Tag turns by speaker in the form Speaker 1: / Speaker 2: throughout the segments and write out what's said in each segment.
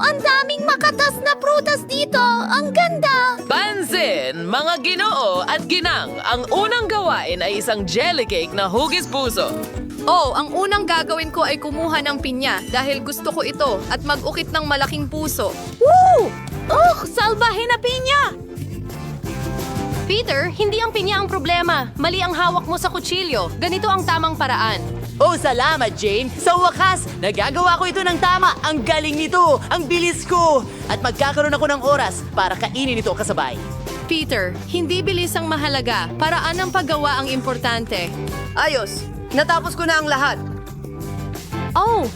Speaker 1: Ang daming makatas na prutas dito! Ang ganda!
Speaker 2: Pansin, mga ginoo at ginang, ang unang gawain ay isang jelly cake na hugis puso.
Speaker 3: Oh, ang unang gagawin ko ay kumuha ng pinya dahil gusto ko ito at mag-ukit ng malaking puso.
Speaker 1: Woo! Salbahe na pinya!
Speaker 3: Peter, hindi ang pinya ang problema. Mali ang hawak mo sa kutsilyo. Ganito ang tamang paraan.
Speaker 4: Oh, salamat, Jane. Sa wakas, nagagawa ko ito ng tama. Ang galing nito. Ang bilis ko. At magkakaroon ako ng oras para kainin ito kasabay.
Speaker 3: Peter, hindi bilis ang mahalaga. Paraan ng paggawa ang importante. Ayos. Natapos ko na ang lahat.
Speaker 1: Oh,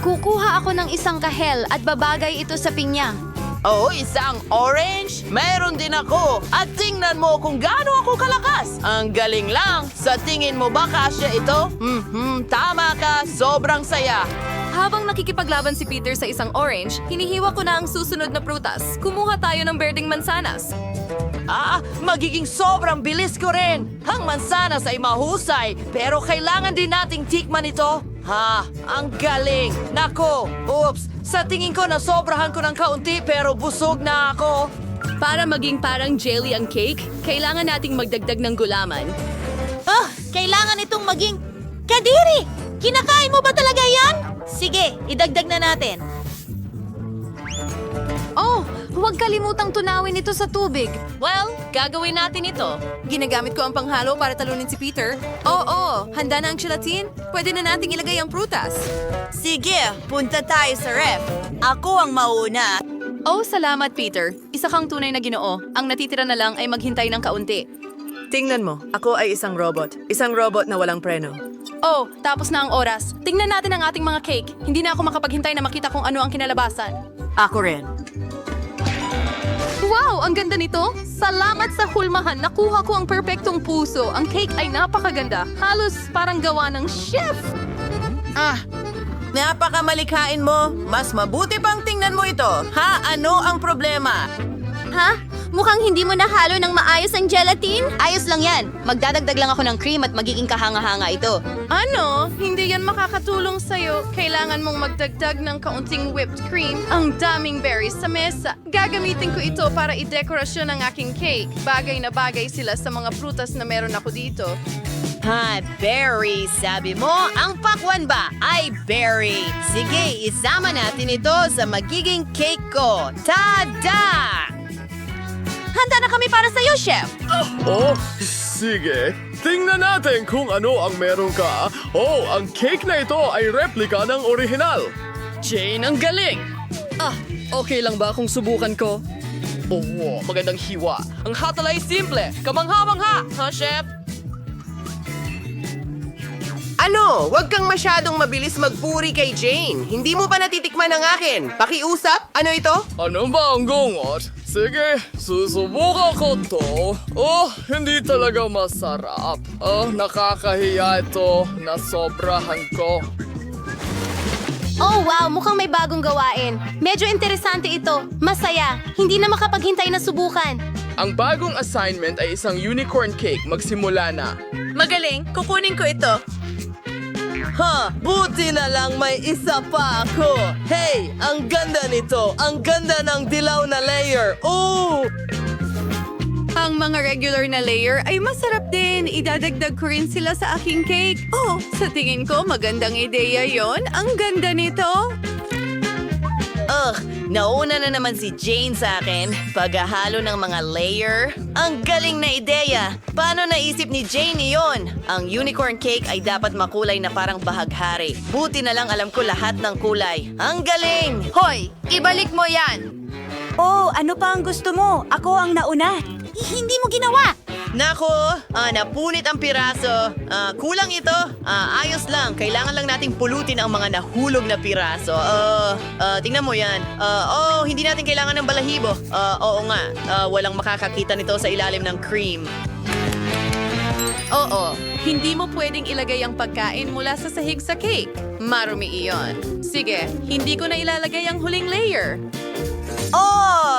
Speaker 1: kukuha ako ng isang kahel at babagay ito sa pinya.
Speaker 4: Oh, isang orange? Meron din ako. At tingnan mo kung gaano ako kalakas. Ang galing lang. Sa tingin mo ba kasya ito? Tama ka. Sobrang saya.
Speaker 3: Habang nakikipaglaban si Peter sa isang orange, hinihiwa ko na ang susunod na prutas. Kumuha tayo ng berdeng mansanas.
Speaker 4: Magiging sobrang bilis ko rin. Ang mansanas ay mahusay, pero kailangan din nating tikman ito. Ang galing. Nako, oops. Sa tingin ko nasobrahan ko ng kaunti pero busog na ako.
Speaker 3: Para maging parang jelly ang cake, kailangan nating magdagdag ng gulaman.
Speaker 1: Kailangan itong maging... Kadiri! Kinakain mo ba talaga yan? Sige, idagdag na natin. Oh, huwag kalimutang tunawin ito sa tubig.
Speaker 3: Well, gagawin natin ito. Ginagamit ko ang panghalo para talunin si Peter. Oo, handa na ang gelatin? Pwede na nating ilagay ang prutas.
Speaker 4: Sige, punta tayo sa ref. Ako ang mauna.
Speaker 3: Oh, salamat Peter. Isa kang tunay na ginoo. Ang natitira na lang ay maghintay ng kaunti.
Speaker 5: Tingnan mo, ako ay isang robot. Isang robot na walang preno.
Speaker 3: Oh, tapos na ang oras. Tingnan natin ang ating mga cake. Hindi na ako makapaghintay na makita kung ano ang kinalabasan.
Speaker 5: Ako rin.
Speaker 3: Wow, ang ganda nito! Salamat sa hulmahan. Nakuha ko ang perpektong puso. Ang cake ay napakaganda. Halos parang gawa ng chef.
Speaker 4: Napakamalikain mo. Mas mabuti pang tingnan mo ito. Ano ang problema?
Speaker 1: Ha? Mukhang hindi mo nahalo ng maayos ang gelatin? Ayos lang yan. Magdadagdag lang ako ng cream at magiging kahanga-hanga ito.
Speaker 3: Ano? Hindi yan makakatulong sa'yo. Kailangan mong magdagdag ng kaunting whipped cream. Ang daming berries sa mesa. Gagamitin ko ito para i-dekorasyon ang aking cake. Bagay na bagay sila sa mga prutas na meron ako dito.
Speaker 4: Berry. Sabi mo, ang pakwan ba ay berry. Sige, isama natin ito sa magiging cake ko. Tada!
Speaker 1: Handa na kami para sa'yo, Chef!
Speaker 6: Oh, sige. Tingnan natin kung ano ang meron ka. Oh, ang cake na ito ay replika ng orihinal.
Speaker 2: Jane, ang galing! Okay lang ba kung subukan ko?
Speaker 4: Oo, magandang hiwa. Ang hatol ay simple. Kamangha-mangha, chef? Ano? Huwag kang masyadong mabilis magpuri kay Jane. Hindi mo pa natitikman ang akin. Pakiusap? Ano ito?
Speaker 6: Ano ba ang gungot? Sige, susubukan ko to. Oh, hindi talaga masarap. Nakakahiya ito. Nasobrahan ko.
Speaker 1: Oh wow, mukhang may bagong gawain. Medyo interesante ito. Masaya. Hindi na makapaghintay na subukan.
Speaker 6: Ang bagong assignment ay isang unicorn cake. Magsimula na.
Speaker 5: Magaling, kukunin ko ito.
Speaker 4: Buti na lang may isa pa ako. Hey, ang ganda nito. Ang ganda ng dilaw na layer. Oh!
Speaker 3: Ang mga regular na layer ay masarap din. Idadagdag ko rin sila sa aking cake. Oh, sa tingin ko magandang ideya yon. Ang ganda nito.
Speaker 4: Nauna na naman si Jane sa akin. Paghahalo ng mga layer. Ang galing na ideya. Paano naisip ni Jane iyon? Ang unicorn cake ay dapat makulay na parang bahaghari. Buti na lang alam ko lahat ng kulay. Ang galing!
Speaker 3: Hoy, ibalik mo yan.
Speaker 1: Oh, ano pa ang gusto mo? Ako ang nauna. Hindi mo ginawa!
Speaker 4: Nako, napunit ang piraso. Kulang ito. Ayos lang. Kailangan lang nating pulutin ang mga nahulog na piraso. Tingnan mo yan. Hindi natin kailangan ng balahibo. Oo nga. Walang makakakita nito sa ilalim ng cream.
Speaker 3: Oo, hindi mo pwedeng ilagay ang pagkain mula sa sahig sa cake. Marumi iyon. Sige, hindi ko na ilalagay ang huling layer.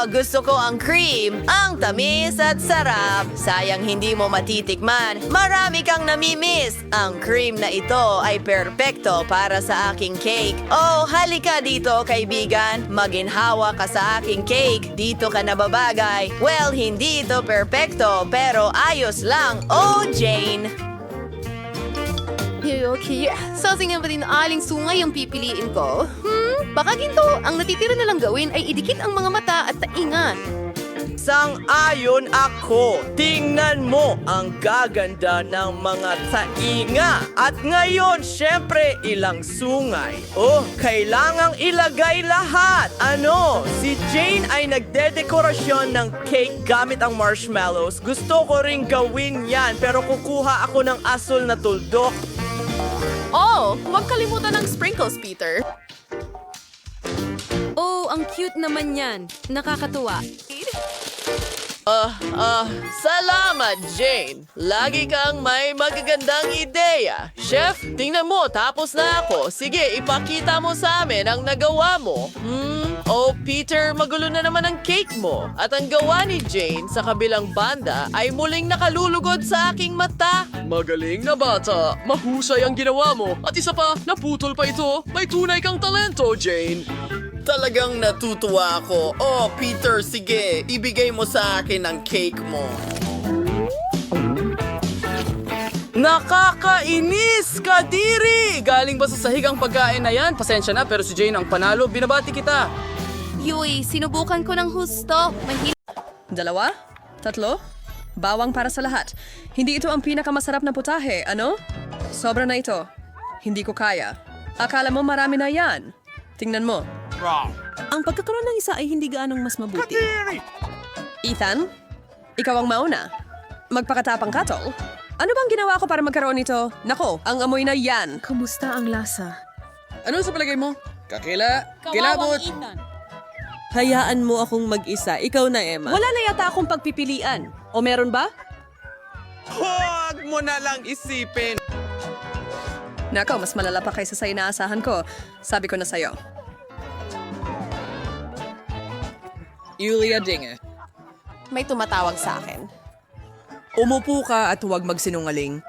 Speaker 4: gusto ko ang cream. Ang tamis at sarap. Sayang hindi mo matitikman. Marami kang namimiss. Ang cream na ito ay perpekto para sa aking cake. Oh, halika dito, kaibigan. Maginhawa ka sa aking cake. Dito ka nababagay. Well, hindi ito perpekto, pero ayos lang. Oh, Jane.
Speaker 3: Okay, so tingnan ba din aling sungay ang pipiliin ko? Baka ginto, ang natitira na lang gawin ay idikit ang mga mata at tainga.
Speaker 4: Sang-ayon ako. Tingnan mo ang gaganda ng mga tainga. At ngayon, syempre, ilang sungay. Oh, kailangang ilagay lahat. Ano? Si Jane ay nagdedekorasyon ng cake gamit ang marshmallows. Gusto ko ring gawin yan, pero kukuha ako ng asul na tuldok.
Speaker 3: Oh, huwag kalimutan ng sprinkles, Peter.
Speaker 1: Oh, ang cute naman yan. Nakakatuwa.
Speaker 2: Salamat, Jane. Lagi kang may magagandang ideya. Chef, tingnan mo, tapos na ako. Sige, ipakita mo sa amin ang nagawa mo. Oh, Peter, magulo na naman ang cake mo. At ang gawa ni Jane sa kabilang banda ay muling nakalulugod sa aking mata.
Speaker 6: Magaling na bata. Mahusay ang ginawa mo. At isa pa, naputol pa ito. May tunay kang talento, Jane.
Speaker 7: Talagang natutuwa ako. Oh, Peter, sige, ibigay mo sa akin ang cake mo.
Speaker 6: Nakakainis, Kadiri! Galing ba sa sahig ang pagkain na yan? Pasensya na, pero si Jane ang panalo. Binabati kita.
Speaker 1: Yui, sinubukan ko ng husto.
Speaker 5: Dalawa? Tatlo? Bawang para sa lahat. Hindi ito ang pinakamasarap na putahe, ano? Sobra na ito. Hindi ko kaya. Akala mo marami na yan. Tingnan mo.
Speaker 8: Ang pagkakaroon ng isa ay hindi gaanong mas mabuti.
Speaker 5: Ethan, ikaw ang mauna. Magpakatapang ka, tol. Ano bang ginawa ko para magkaroon nito? Nako, ang amoy na yan.
Speaker 8: Kumusta ang lasa?
Speaker 6: Ano sa palagay mo? Kilabot!
Speaker 8: Hayaan mo akong mag-isa. Ikaw na, Emma.
Speaker 5: Wala na yata akong pagpipilian. O meron ba?
Speaker 7: Huwag mo na lang isipin.
Speaker 5: Nako, mas malala pa kaysa sa inaasahan ko. Sabi ko na sa'yo.
Speaker 6: Yulia Dinge.
Speaker 5: May tumatawag sa akin.
Speaker 9: Umupo ka at huwag magsinungaling.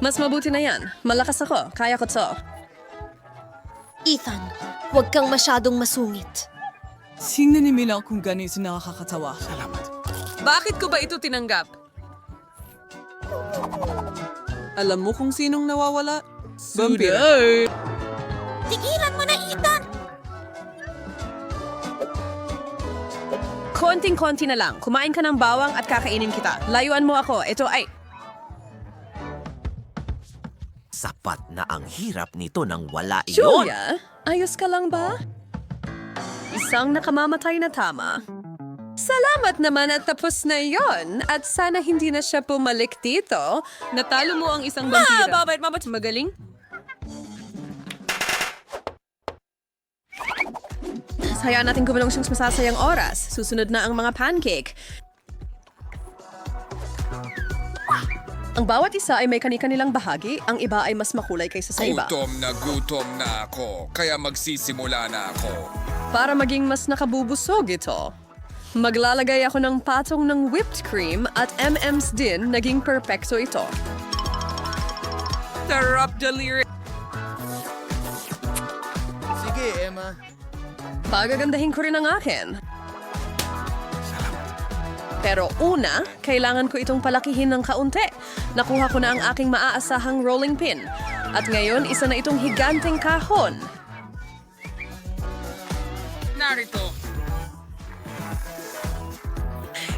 Speaker 5: Mas mabuti na yan. Malakas ako. Kaya ko to.
Speaker 1: Ethan, huwag kang masyadong masungit.
Speaker 9: Tingnan ni lang kung ganito nakakatawa.
Speaker 5: Bakit ko ba ito tinanggap?
Speaker 9: Alam mo kung sinong nawawala?
Speaker 6: Vampira.
Speaker 1: Tigilan mo na, Ethan!
Speaker 5: Konting-konti na lang. Kumain ka ng bawang at kakainin kita. Layuan mo ako. Ito ay...
Speaker 7: Sapat na ang hirap nito nang wala iyon.
Speaker 5: Julia, ayos ka lang ba? Isang nakamamatay na tama. Salamat naman at tapos na yon. At sana hindi na siya pumalik dito.
Speaker 8: Natalo mo ang isang vampira.
Speaker 5: Magaling? Hayaan natin gumulong siyang masasayang oras. Susunod na ang mga pancake. Ang bawat isa ay may kani-kanilang bahagi. Ang iba ay mas makulay kaysa sa iba.
Speaker 10: Gutom na ako. Kaya magsisimula na ako.
Speaker 5: Para maging mas nakabubusog ito. Maglalagay ako ng patong ng whipped cream at M&M's din. Naging perpekto ito.
Speaker 9: Sarap daliri.
Speaker 6: Sige, Emma.
Speaker 5: Pagagandahin ko rin ang akin. Pero una, kailangan ko itong palakihin ng kaunti. Nakuha ko na ang aking maaasahang rolling pin. At ngayon, isa na itong higanteng kahon.
Speaker 10: Narito.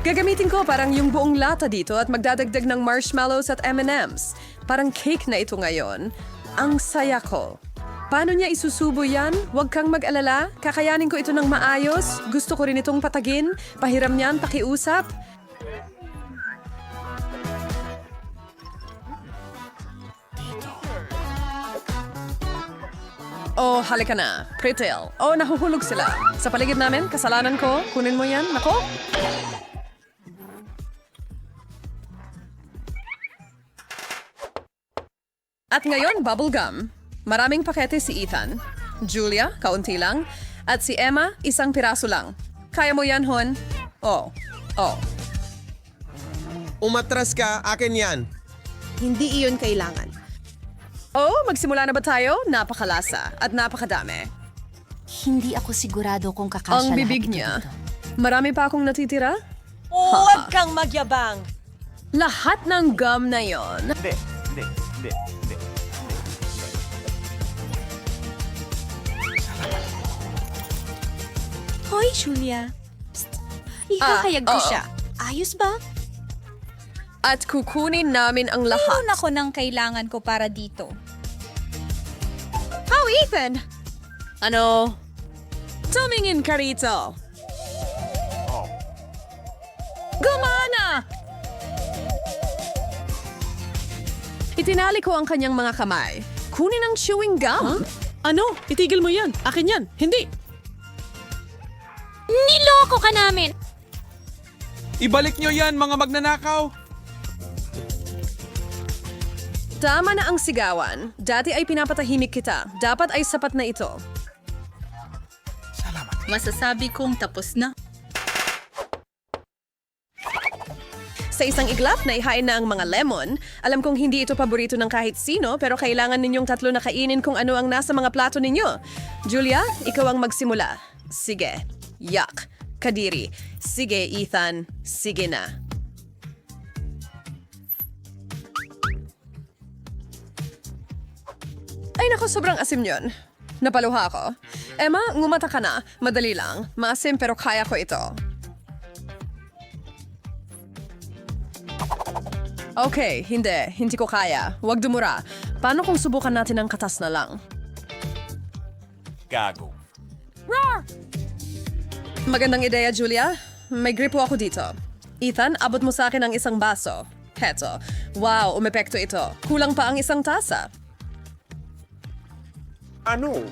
Speaker 5: Gagamitin ko parang yung buong lata dito at magdadagdag ng marshmallows at M&M's. Parang cake na ito ngayon. Ang saya ko. Paano niya isusubo yan? Huwag kang mag-alala. Kakayanin ko ito ng maayos. Gusto ko rin itong patagin. Pahiram niyan, pakiusap. Oh, halika na. Pritil. Oh, nahuhulog sila. Sa paligid namin, kasalanan ko. Kunin mo yan. Nako. At ngayon, bubblegum. Maraming pakete si Ethan. Julia, kaunti lang. At si Emma, isang piraso lang. Kaya mo yan, Hon? Oh.
Speaker 11: Umatras ka, akin yan.
Speaker 5: Hindi iyon kailangan. Oh, magsimula na ba tayo? Napakalasa at napakadami.
Speaker 1: Hindi ako sigurado kung kakasya
Speaker 5: Ang bibig
Speaker 1: lahat ito
Speaker 5: niya.
Speaker 1: dito.
Speaker 5: Marami pa akong natitira?
Speaker 8: Huwag kang magyabang.
Speaker 5: Lahat ng gum na yon.
Speaker 1: Hoy, Julia. Psst. Ihahayag ko siya. Ayos ba?
Speaker 5: At kukunin namin ang lahat.
Speaker 1: Mayroon ako ng kailangan ko para dito.
Speaker 5: Oh, Ethan!
Speaker 2: Ano?
Speaker 5: Tumingin ka rito. Gumana! Itinali ko ang kanyang mga kamay. Kunin ang chewing gum.
Speaker 9: Ano? Itigil mo yan. Akin yan. Hindi.
Speaker 1: Niloko ka namin!
Speaker 6: Ibalik nyo yan, mga magnanakaw!
Speaker 5: Tama na ang sigawan. Dati ay pinapatahimik kita. Dapat ay sapat na ito.
Speaker 1: Masasabi kong tapos na.
Speaker 5: Sa isang iglap na ihain na ang mga lemon, alam kong hindi ito paborito ng kahit sino pero kailangan ninyong tatlo na kainin kung ano ang nasa mga plato ninyo. Julia, ikaw ang magsimula. Sige. Yuck. Kadiri. Sige, Ethan. Sige na. Ay nako, sobrang asim yun. Napaluha ako. Emma, ngumata ka na. Madali lang. Maasim pero kaya ko ito. Okay, hindi. Hindi ko kaya. Huwag dumura. Paano kung subukan natin ang katas na lang?
Speaker 10: Gago.
Speaker 5: Magandang ideya, Julia. May gripo ako dito. Ethan, abot mo sa akin ang isang baso. Heto. Wow, umepekto ito. Kulang pa ang isang tasa.
Speaker 11: Ano?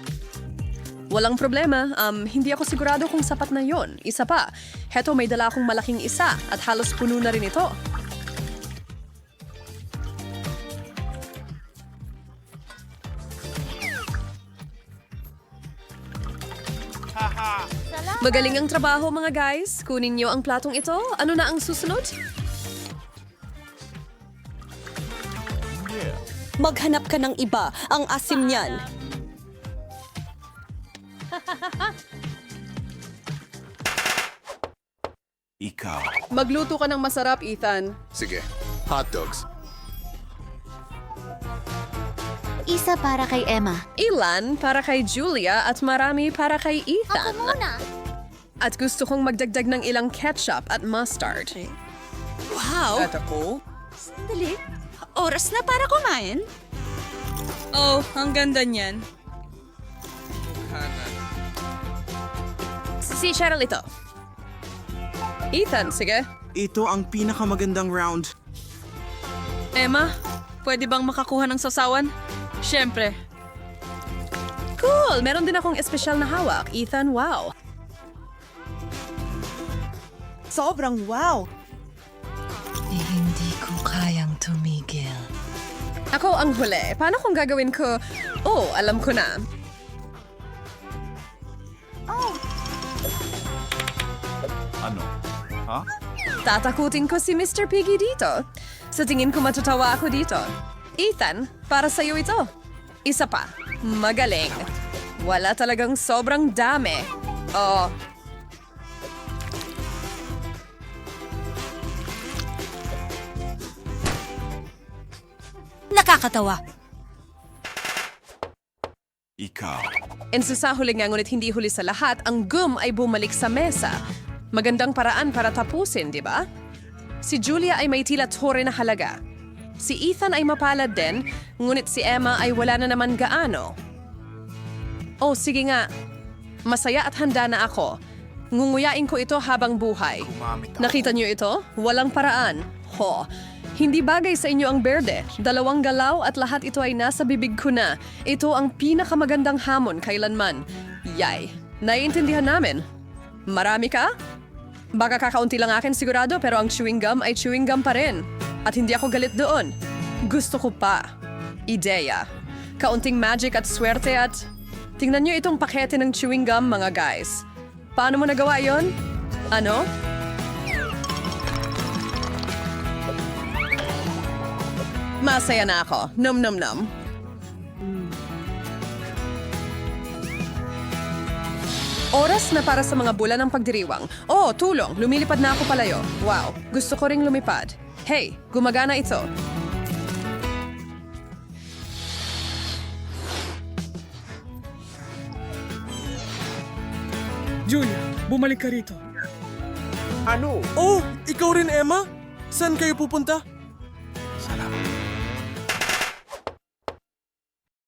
Speaker 5: Walang problema. Hindi ako sigurado kung sapat na yon. Isa pa. Heto, may dala akong malaking isa at halos puno na rin ito. Magaling ang trabaho, mga guys. Kunin niyo ang platong ito. Ano na ang susunod?
Speaker 8: Maghanap ka ng iba. Ang asim niyan.
Speaker 10: Ikaw.
Speaker 5: Magluto ka ng masarap, Ethan.
Speaker 10: Sige. Hot dogs.
Speaker 1: Isa para kay Emma.
Speaker 5: Ilan para kay Julia at marami para kay Ethan.
Speaker 1: Ako muna.
Speaker 5: At gusto kong magdagdag ng ilang ketchup at mustard.
Speaker 1: Wow!
Speaker 9: At ako?
Speaker 1: Sandali. Oras na para kumain.
Speaker 9: Oh, ang ganda niyan.
Speaker 5: Si Cheryl ito. Ethan, sige.
Speaker 12: Ito ang pinakamagandang round.
Speaker 9: Emma, pwede bang makakuha ng sasawan? Siyempre.
Speaker 5: Cool! Meron din akong espesyal na hawak. Ethan, wow.
Speaker 12: Sobrang wow!
Speaker 1: Hindi ko kayang tumigil.
Speaker 5: Ako ang huli. Paano kung gagawin ko? Oh, alam ko na.
Speaker 10: Ano? Ha?
Speaker 5: Tatakutin ko si Mr. Piggy dito. Sa tingin ko matutawa ako dito. Ethan, para sa'yo ito. Isa pa. Magaling. Wala talagang sobrang dami. Oh.
Speaker 1: Nakakatawa.
Speaker 10: Ikaw.
Speaker 5: And sa huli nga, ngunit hindi huli sa lahat, ang gum ay bumalik sa mesa. Magandang paraan para tapusin, di ba? Si Julia ay may tila tore na halaga. Si Ethan ay mapalad din, ngunit si Emma ay wala na naman gaano. Oh, sige nga. Masaya at handa na ako. Ngunguyain ko ito habang buhay. Nakita niyo ito? Walang paraan. Ho. Hindi bagay sa inyo ang berde. 2 galaw at lahat ito ay nasa bibig ko na. Ito ang pinakamagandang hamon kailanman. Yay. Naiintindihan namin. Marami ka? Baka kakaunti lang akin sigurado pero ang chewing gum ay chewing gum pa rin. At hindi ako galit doon. Gusto ko pa. Ideya. Kaunting magic at swerte at Tingnan nyo itong pakete ng chewing gum, mga guys. Paano mo nagawa yon? Ano? Masaya na ako. Nom nom nom. Oras na para sa mga bulan ng pagdiriwang. Oh, tulong. Lumilipad na ako palayo. Wow, gusto ko ring lumipad. Hey, gumagana ito.
Speaker 6: Julia, bumalik ka rito.
Speaker 11: Ano?
Speaker 6: Oh, ikaw rin, Emma? Saan kayo pupunta?